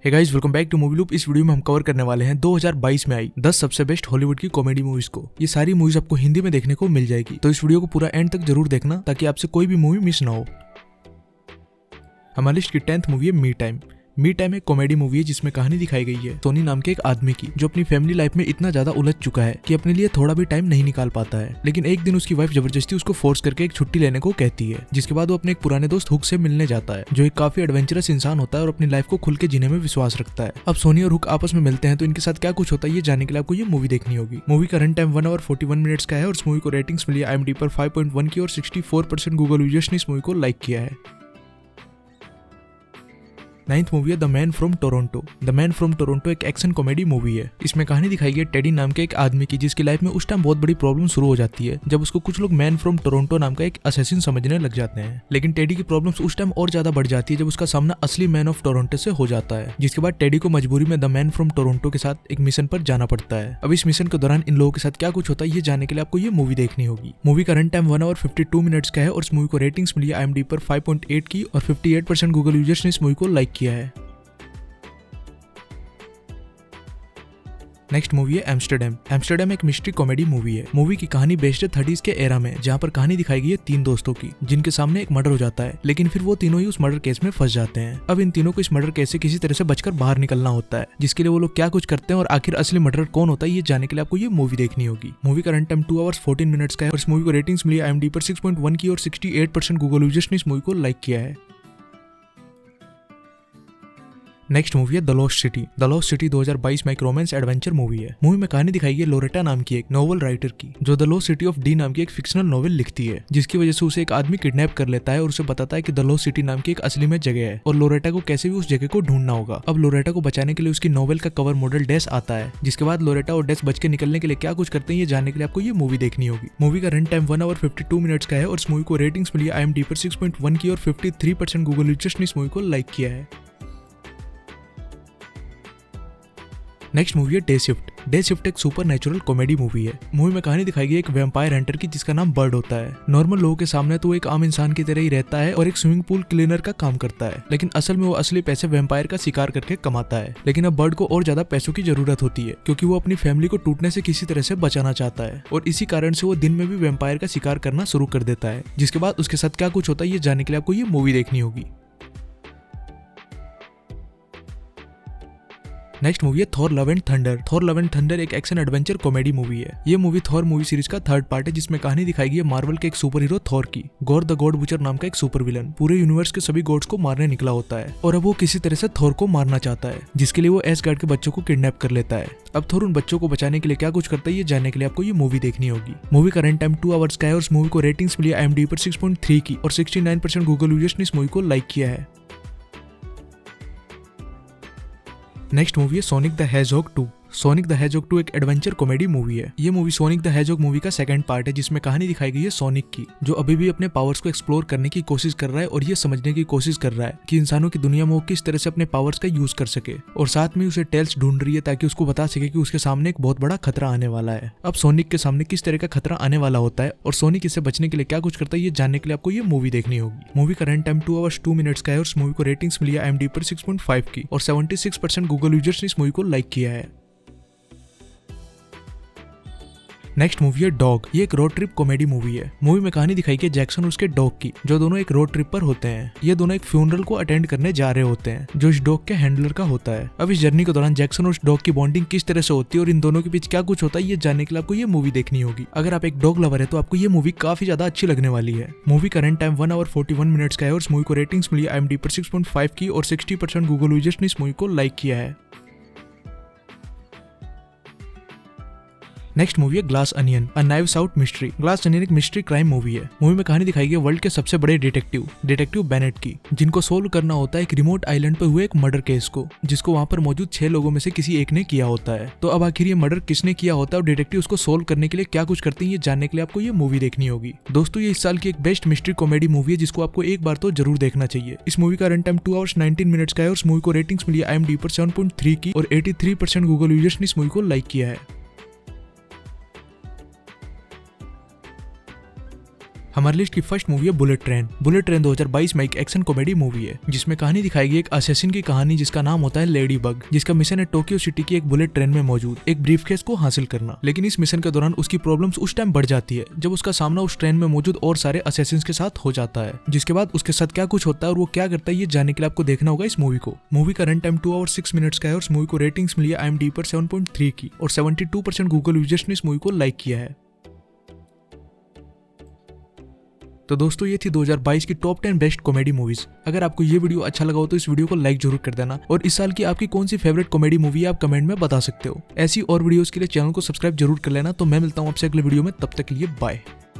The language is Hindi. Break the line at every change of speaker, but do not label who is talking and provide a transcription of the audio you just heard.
Hey guys, welcome back to Movie Loop. इस वीडियो में हम कवर करने वाले हैं 2022 में आई 10 सबसे बेस्ट हॉलीवुड की कॉमेडी मूवीज को। ये सारी मूवीज आपको हिंदी में देखने को मिल जाएगी, तो इस वीडियो को पूरा एंड तक जरूर देखना ताकि आपसे कोई भी मूवी मिस ना हो। हमारी लिस्ट की 10th मूवी है मी टाइम। मी टाइम एक कॉमेडी मूवी है जिसमें कहानी दिखाई गई है सोनी नाम के एक आदमी की, जो अपनी फैमिली लाइफ में इतना ज्यादा उलझ चुका है कि अपने लिए थोड़ा भी टाइम नहीं निकाल पाता है। लेकिन एक दिन उसकी वाइफ जबरदस्ती उसको फोर्स करके एक छुट्टी लेने को कहती है, जिसके बाद वो अपने एक पुराने दोस्त हुक से मिलने जाता है, जो एक काफी एडवेंचरस इंसान होता है और अपनी लाइफ को खुल के जीने में विश्वास रखता है। अब सोनी और हुक आपस में मिलते हैं, तो इनके साथ क्या कुछ होता है ये जानने के लिए आपको ये मूवी देखनी होगी। मूवी का रन टाइम 1 आवर 41 मिनट्स का है और इस मूवी को रेटिंग्स मिली IMDb पर 5.1 की और 64% गूगल यूजर्स ने इस मूवी को लाइक किया है। 9th मूवी है the man from Toronto. The man from Toronto एक एक्शन कॉमेडी मूवी है। इसमें कहानी दिखाई गई टेडी नाम के एक आदमी की, जिसकी लाइफ में उस टाइम बहुत बड़ी प्रॉब्लम शुरू हो जाती है जब उसको कुछ लोग मैन फ्रॉम टोरंटो नाम का एक असैसिन समझने लग जाते हैं। लेकिन टेडी की प्रॉब्लम्स उस टाइम और ज्यादा बढ़ जाती है जब उसका सामना असली मैन ऑफ टोरंटो से हो जाता है, जिसके बाद टेडी को मजबूरी में द मैन फ्रॉम टोरंटो के साथ एक मिशन पर जाना पड़ता है। अब इस मिशन के दौरान इन लोगों के साथ क्या कुछ होता है ये जानने के लिए आपको ये मूवी देखनी होगी। मूवी का रन टाइम 1 आवर 52 मिनट्स का है और इस मूवी को रेटिंग्स मिली IMDb पर 5.8 की और 58% गूगल यूजर्स ने इस मूवी को लाइक किया है। नेक्स्ट मूवी है एम्स्टर्डम। एम्स्टर्डम एक मिस्ट्री कॉमेडी मूवी है। मूवी की कहानी बेस्ड है 30s के एरा में, जहाँ पर कहानी दिखाई गई है 3 दोस्तों की, जिनके सामने एक मर्डर हो जाता है, लेकिन फिर वो तीनों ही उस मर्डर केस में फंस जाते हैं। अब इन तीनों को इस मर्डर केस से किसी तरह से बचकर बाहर निकलना होता है, जिसके लिए वो लोग क्या कुछ करते हैं और आखिर असली मर्डर कौन होता है ये जानने के लिए आपको ये मूवी देखनी होगी। मूवी का रन टाइम 2 आवर्स 14 मिनट्स का है और इस मूवी को रेटिंग्स मिली IMDb पर 6.1 की और 68% गूगल यूजर्स ने इस मूवी को लाइक किया है। नेक्स्ट मूवी है the lost city. The lost city 2022 में एक रोमांस एडवेंचर मूवी है। मूवी में कहानी दिखाई गई लोरेटा नाम की एक नोवेल राइटर की, जो the lost city of D नाम की एक फिक्शनल नोवेल लिखती है, जिसकी वजह से उसे एक आदमी किडनैप कर लेता है और उसे बताता है कि द लॉस्ट सिटी नाम की एक असली में जगह है और लोरेटा को कैसे भी उस जगह को ढूंढना होगा। अब लोरेटा को बचाने के लिए उसकी नोवेल का कवर मॉडल डेस आता है, जिसके बाद लोरेटा और डेस बच के निकलने के लिए क्या कुछ करते हैं ये जानने के लिए आपको ये मूवी देखनी होगी। मूवी का रन टाइम 1 आवर 52 मिनट्स का है और इस मूवी को रेटिंग्स मिली IMDb पर 6.1 की और 53% गूगल यूजर्स ने इस मूवी को लाइक किया है। नेक्स्ट मूवी है डे शिफ्ट। डे शिफ्ट एक सुपर नेचुरल कॉमेडी मूवी है। मूवी में कहानी दिखाई गई एक वैम्पायर हंटर की, जिसका नाम बर्ड होता है। नॉर्मल लोगों के सामने तो वो एक आम इंसान की तरह ही रहता है और एक स्विमिंग पूल क्लीनर का काम करता है, लेकिन असल में वो असली पैसे वैम्पायर का शिकार करके कमाता है। लेकिन अब बर्ड को और ज्यादा पैसों की जरूरत होती है, क्योंकि वो अपनी फैमिली को टूटने से किसी तरह से बचाना चाहता है और इसी कारण से वो दिन में भी वैम्पायर का शिकार करना शुरू कर देता है। जिसके बाद उसके साथ क्या कुछ होता है ये जानने के लिए आपको ये मूवी देखनी होगी। नेक्स्ट मूवी है Thor love and thunder. Thor love and thunder एक एक्शन एडवेंचर कॉमेडी मूवी है। ये मूवी थॉर मूवी सीरीज का 3rd पार्ट है, जिसमें कहानी दिखाई गई है मार्वल के एक सुपर हीरो थॉर की। गॉर द गॉड बुचर नाम का एक सुपर विलन पूरे यूनिवर्स के सभी गॉड्स को मारने निकला होता है और अब वो किसी तरह से थॉर को मारना चाहता है, जिसके लिए वो एसगार्ड के बच्चों को किडनैप कर लेता है। अब थॉर उन बच्चों को बचाने के लिए क्या कुछ करता है ये जानने के लिए आपको ये मूवी देखनी होगी। मूवी का रन टाइम 2 आवर्स का है और इस मूवी को रेटिंग्स मिली IMDb पर 6.3 की और 69% गूगल यूजर्स ने इस मूवी को लाइक किया है। नेक्स्ट मूवी है sonic the hedgehog 2। Sonic the hedgehog 2 एक एडवेंचर कॉमेडी मूवी है। ये movie sonic the hedgehog movie का 2nd पार्ट है, जिसमें कहानी दिखाई गई है सोनिक की, जो अभी भी अपने पावर्स को एक्सप्लोर करने की कोशिश कर रहा है और ये समझने की कोशिश कर रहा है कि इंसानों की दुनिया में वो किस तरह से अपने पावर्स का यूज कर सके, और साथ में उसे टेल्स ढूंढ रही है ताकि उसको बता सके कि उसके सामने एक बहुत बड़ा खतरा आने वाला है। अब सोनिक के सामने किस तरह का खतरा आने वाला होता है और सोनिक इससे बचने के लिए क्या कुछ करता है ये जानने के लिए आपको ये मूवी देखनी होगी। मूवी का रन टाइम 2 आवर्स 2 मिनट्स का है और इस मूवी को रेटिंग्स मिली IMDb पर 6.5 की और 76% गूगल यूजर्स ने इस मूवी को लाइक किया है। नेक्स्ट मूवी है डॉग। ये एक रोड ट्रिप कॉमेडी मूवी है। मूवी में कहानी दिखाई गई जैक्सन और उसके डॉग की, जो दोनों एक रोड ट्रिप पर होते हैं। ये दोनों एक फ्यूनरल को अटेंड करने जा रहे होते हैं, जो इस डॉग के हैंडलर का होता है। अब इस जर्नी के दौरान जैक्सन और उस डॉग की बॉन्डिंग किस तरह से होती है और इन दोनों के बीच क्या कुछ होता है ये जानने के लिए आपको ये मूवी देखनी होगी। अगर आप एक डॉग लवर है तो आपको ये मूवी काफी ज्यादा अच्छी लगने वाली है। मूवी का रन टाइम 1 आवर 41 मिनट्स का है और इस मूवी को रेटिंग्स मिली IMDb पर 6.5 की और 60% गूगल यूजर्स ने इस मूवी को लाइक किया है। नेक्स्ट मूवी है glass onion a knives out mystery. Glass onion एक मिस्ट्री क्राइम मूवी है। मूवी में कहानी दिखाई गई वर्ल्ड के सबसे बड़े डिटेक्टिव बेनेट की, जिनको सोल्व करना होता है एक रिमोट आइलैंड पर हुए एक मर्डर केस को, जिसको वहां पर मौजूद 6 लोगों में से किसी एक ने किया होता है। तो अब आखिर ये मर्डर किसने किया होता है और डिटेक्टिव उसको सोल्व करने के लिए क्या कुछ करते हैं ये जानने के लिए आपको ये मूवी देखनी होगी। दोस्तों, ये इस साल की एक बेस्ट मिस्ट्री कॉमेडी मूवी है, जिसको आपको एक बार तो जरूर देखना चाहिए। इस मूवी का रन टाइम 2 आवर्स 19 मिनट्स का है और इस मूवी को रेटिंग्स मिली IMDb पर 7.3 की और 83% गूगल यूजर्स ने इस मूवी को लाइक किया है। हमारी लिस्ट की फर्स्ट मूवी है बुलेट ट्रेन। बुलेट ट्रेन 2022 में एक एक्शन कॉमेडी मूवी है जिसमें कहानी दिखाई गई एक असेसिन की कहानी जिसका नाम होता है लेडी बग, जिसका मिशन है टोक्यो सिटी की एक बुलेट ट्रेन में मौजूद एक ब्रीफकेस को हासिल करना। लेकिन इस मिशन के दौरान उसकी प्रॉब्लम्स उस टाइम बढ़ जाती है जब उसका सामना उस ट्रेन में मौजूद और सारे असेसिन्स के साथ हो जाता है, जिसके बाद उसके साथ क्या कुछ होता है और वो क्या करता है ये जानने के लिए आपको देखना होगा इस मूवी को। मूवी का रन टाइम 2 आवर 6 मिनट्स का है और इस मूवी को रेटिंग्स मिली है IMDb पर 7.3 की और 72% गूगल यूजर्स ने इस मूवी को लाइक किया है। तो दोस्तों ये थी 2022 की टॉप 10 बेस्ट कॉमेडी मूवीज। अगर आपको ये वीडियो अच्छा लगा हो तो इस वीडियो को लाइक जरूर कर देना और इस साल की आपकी कौन सी फेवरेट कॉमेडी मूवी है आप कमेंट में बता सकते हो। ऐसी और वीडियोस के लिए चैनल को सब्सक्राइब जरूर कर लेना। तो मैं मिलता हूँ आपसे अगले वीडियो में, तब तक के लिए बाय।